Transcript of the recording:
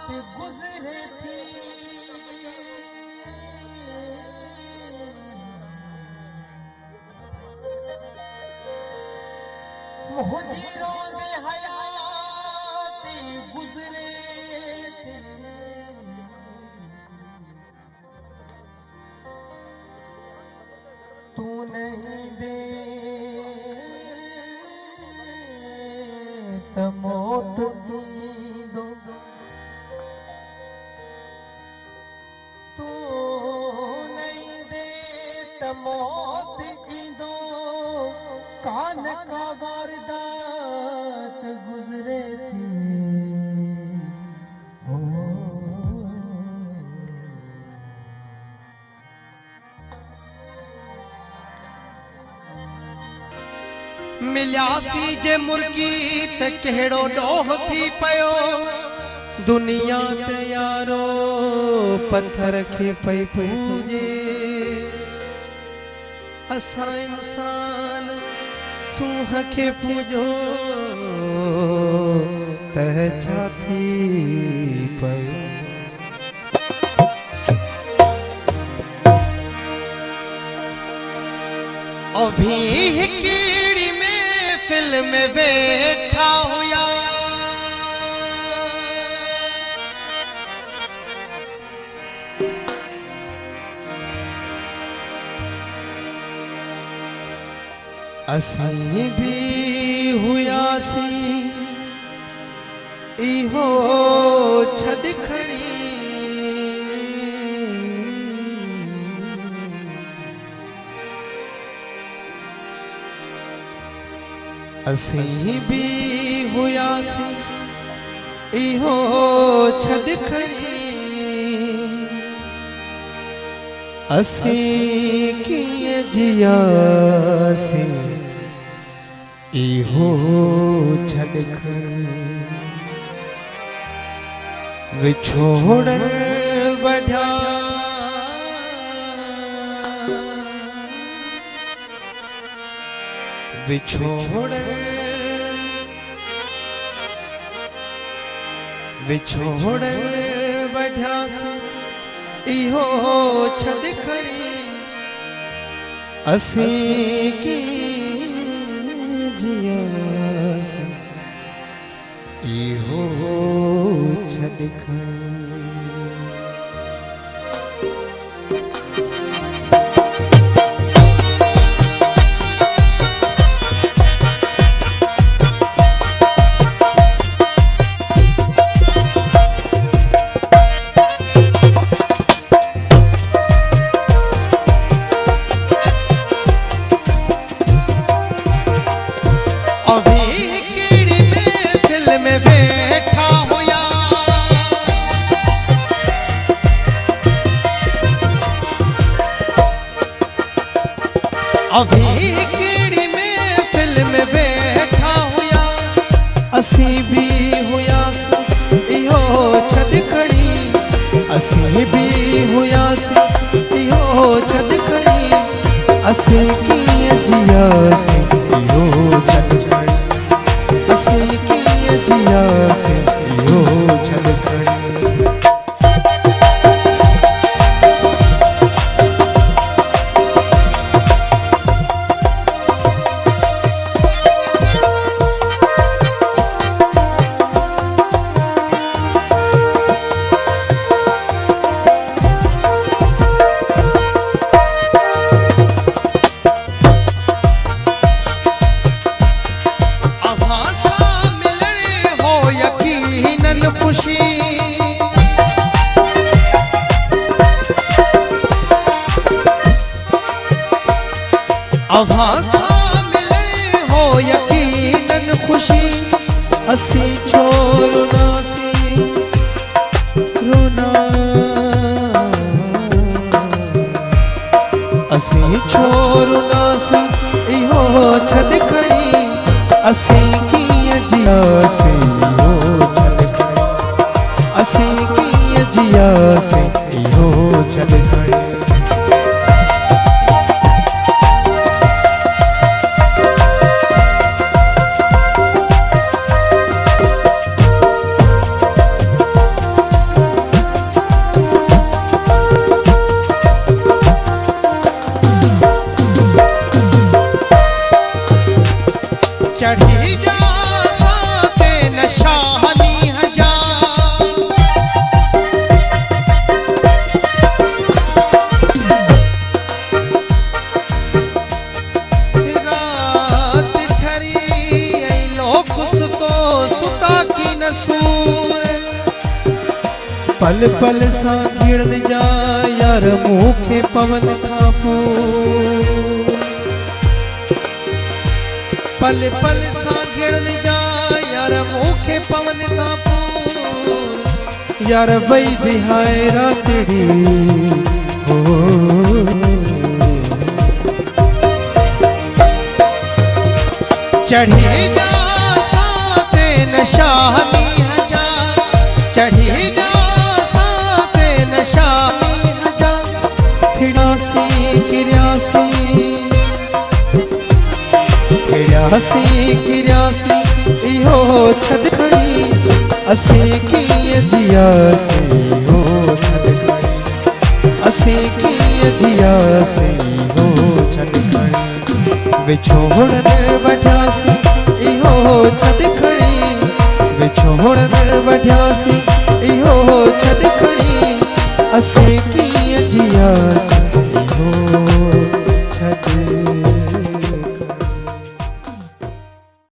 गुजरे थी मुहजिरों ने हयात गुजरे थे तू नहीं दे मौत की दो तू नहीं दे मौत की दो कान का वारदात गुजरे थी मिलियासी जे मुर्गी ते कहिड़ो ॾोह थी पियो दुनिया ते यारो पत्थर खे पई पूजे असां इंसान सूंह खे पूजो त छा थी पियो अभी कीड़ी में फिल्म में बैठा हुआ असीं भी हुआसी इहो छॾ खणी असीं भी हुआसी इहो छॾ खणी असीं कीअं जियासीं इहो छॾ खणी विछोड़ण वढा विछोड़ण वढियासीं इहो छॾ खणी असीं कीअं जियासीं इहो छॾ खणी अभी कीड़ी में फिल्म में बैठा हुआ असीं भी हुआसीं इहो छॾ खणी असीं भी हुआसीं इहो छॾ खणी असीं कीअं जियासीं इहो छॾ खणी असीं कीअं जियासीं इहो छॾ खणी आभासा मिले हो यकीनन खुशी असीं छो रुनासीं रुना असीं छो रुनासीं इहो छॾ खणी असीं कीअं जियासीं इहो छॾ खणी असीं कीअं जियासीं इहो छॾ खणी पल पल सां घिड़न जा यार मूंखे पवन खां पोइ पल पल सां घिड़न जा यार मूंखे पवन खां पोइ यार वई बिहाए रातड़ी हो चढ़ी जा साते नशानी हजा चढ़ी जा साते नशानी हजा खिड़ासी किरियासी किरियासी इहो छॾ खणी असीं कीअं जियासीं हो छॾ खणी असीं कीअं जियासीं हो छॾ खणी विछोड़न वठियासीं इहो छॾ खणी विछोड़न वठियासीं इहो छॾ खणी असीं